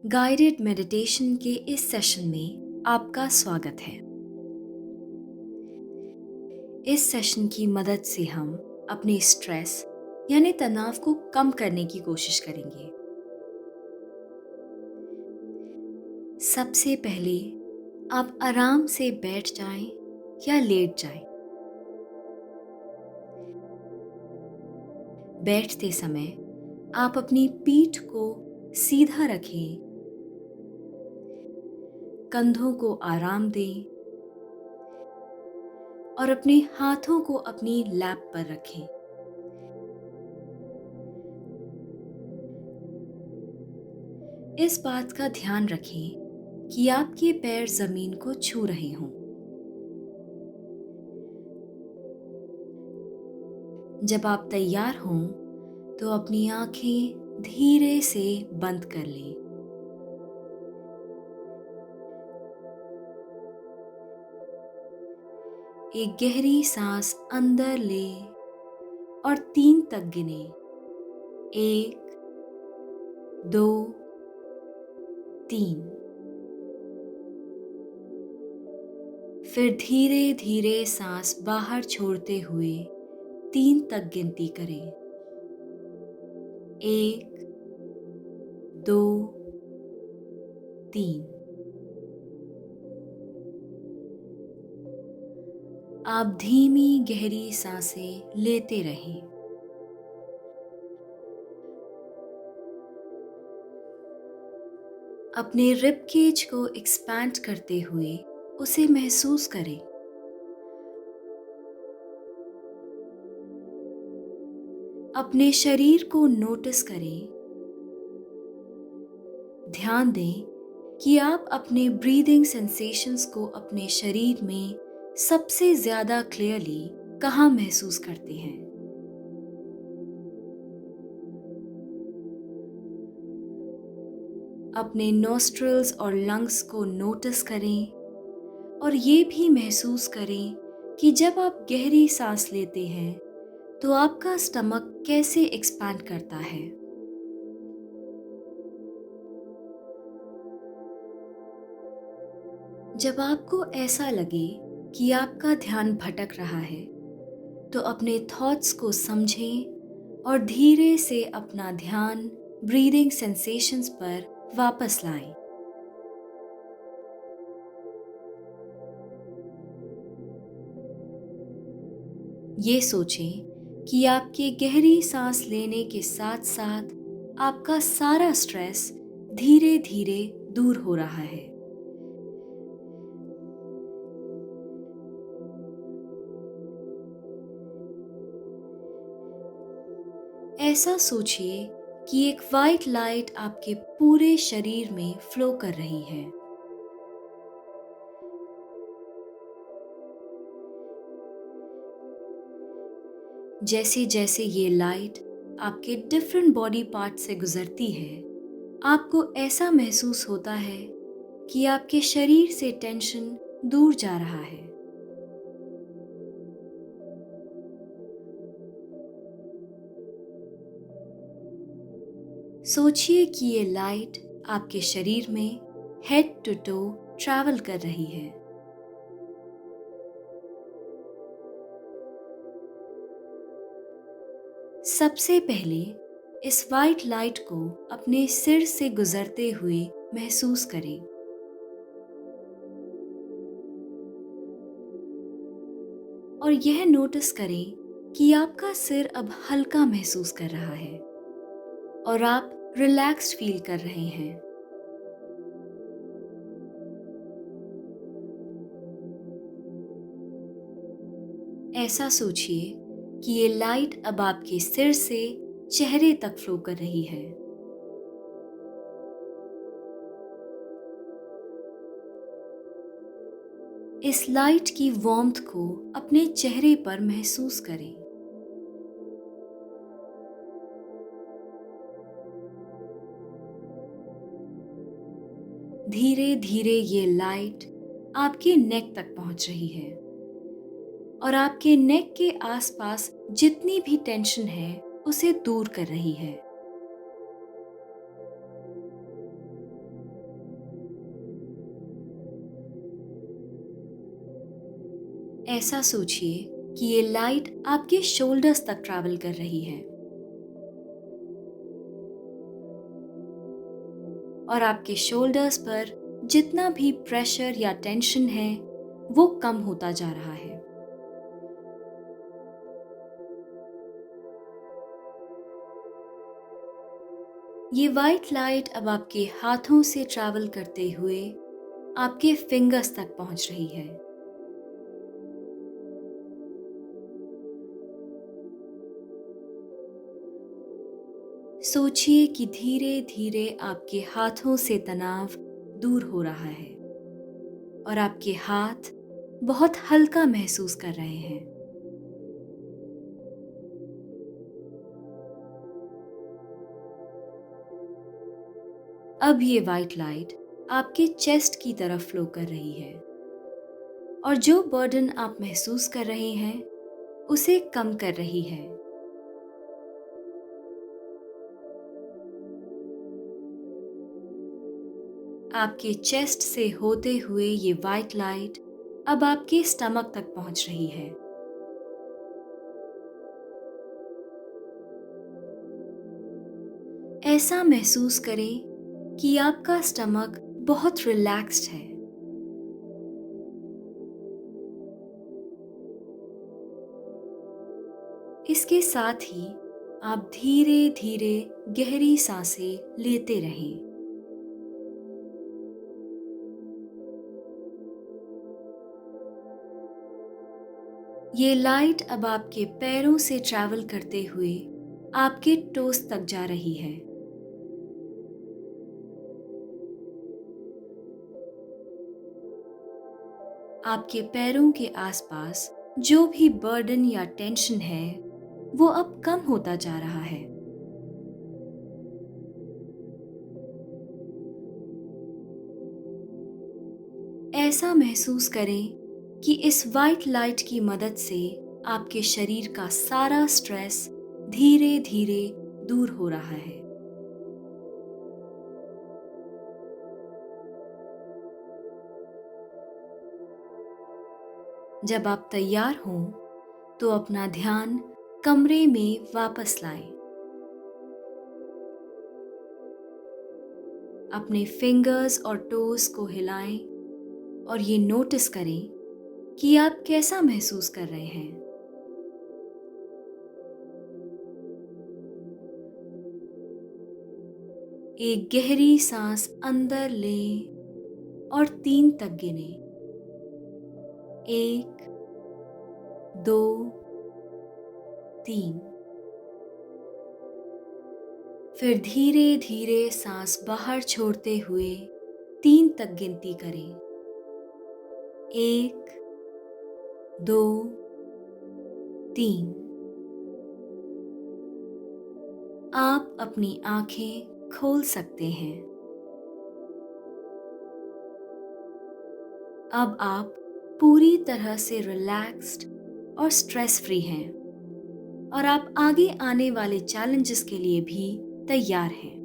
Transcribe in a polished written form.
Guided meditation के इस session में आपका स्वागत है। इस सेशन की मदद से हम अपने स्ट्रेस यानी तनाव को कम करने की कोशिश करेंगे। सबसे पहले आप आराम से बैठ जाएं या लेट जाएं। बैठते समय आप अपनी पीठ को सीधा रखें, कंधों को आराम दें और अपने हाथों को अपनी लैप पर रखें। इस बात का ध्यान रखें कि आपके पैर जमीन को छू रहे हों। जब आप तैयार हों तो अपनी आंखें धीरे से बंद कर लें। एक गहरी सांस अंदर लें और 3 तक गिने। 1, 2, 3। फिर धीरे धीरे सांस बाहर छोड़ते हुए 3 तक गिनती करें। 1, 2, 3। आप धीमी गहरी सांसें लेते रहें। अपने रिब केज को एक्सपैंड करते हुए उसे महसूस करें। अपने शरीर को नोटिस करें। ध्यान दें कि आप अपने ब्रीदिंग सेंसेशंस को अपने शरीर में सबसे ज्यादा क्लियरली कहाँ महसूस करते हैं। अपने नॉस्ट्रल्स और लंग्स को नोटिस करें और ये भी महसूस करें कि जब आप गहरी सांस लेते हैं तो आपका स्टमक कैसे एक्सपैंड करता है। जब आपको ऐसा लगे कि आपका ध्यान भटक रहा है तो अपने थॉट्स को समझें और धीरे से अपना ध्यान ब्रीदिंग सेंसेशंस पर वापस लाएं। ये सोचें कि आपके गहरी सांस लेने के साथ साथ आपका सारा स्ट्रेस धीरे धीरे दूर हो रहा है। ऐसा सोचिए कि एक वाइट लाइट आपके पूरे शरीर में फ्लो कर रही है। जैसे जैसे ये लाइट आपके डिफरेंट बॉडी पार्ट से गुजरती है, आपको ऐसा महसूस होता है कि आपके शरीर से टेंशन दूर जा रहा है। सोचिए कि ये लाइट आपके शरीर में हेड टू टो ट्रैवल कर रही है। सबसे पहले इस वाइट लाइट को अपने सिर से गुजरते हुए महसूस करें। और यह नोटिस करें कि आपका सिर अब हल्का महसूस कर रहा है और आप रिलैक्स्ड फील कर रहे हैं। ऐसा सोचिए कि ये लाइट अब आपके सिर से चेहरे तक फ्लो कर रही है। इस लाइट की वार्मथ को अपने चेहरे पर महसूस करें। धीरे धीरे ये लाइट आपके नेक तक पहुंच रही है और आपके नेक के आसपास जितनी भी टेंशन है उसे दूर कर रही है। ऐसा सोचिए कि ये लाइट आपके शोल्डर्स तक ट्रैवल कर रही है और आपके शोल्डर्स पर जितना भी प्रेशर या टेंशन है वो कम होता जा रहा है। ये वाइट लाइट अब आपके हाथों से ट्रैवल करते हुए आपके फिंगर्स तक पहुंच रही है। सोचिए कि धीरे धीरे आपके हाथों से तनाव दूर हो रहा है और आपके हाथ बहुत हल्का महसूस कर रहे हैं। अब ये वाइट लाइट आपके चेस्ट की तरफ फ्लो कर रही है और जो बर्डन आप महसूस कर रहे हैं उसे कम कर रही है। आपके चेस्ट से होते हुए ये वाइट लाइट अब आपके स्टमक तक पहुंच रही है। ऐसा महसूस करें कि आपका स्टमक बहुत रिलैक्स्ड है। इसके साथ ही आप धीरे धीरे गहरी सांसें लेते रहें। ये लाइट अब आपके पैरों से ट्रैवल करते हुए आपके टोस तक जा रही है। आपके पैरों के आसपास जो भी बर्डन या टेंशन है वो अब कम होता जा रहा है। ऐसा महसूस करें कि इस वाइट लाइट की मदद से आपके शरीर का सारा स्ट्रेस धीरे धीरे दूर हो रहा है। जब आप तैयार हों तो अपना ध्यान कमरे में वापस लाएं। अपने फिंगर्स और टोस को हिलाएं और ये नोटिस करें कि आप कैसा महसूस कर रहे हैं। एक गहरी सांस अंदर लें और 3 तक गिनें। 1, 2, 3। फिर धीरे धीरे सांस बाहर छोड़ते हुए 3 तक गिनती करें। 1, 2, 3। आप अपनी आंखें खोल सकते हैं। अब आप पूरी तरह से रिलैक्स्ड और स्ट्रेस फ्री हैं और आप आगे आने वाले चैलेंजेस के लिए भी तैयार हैं।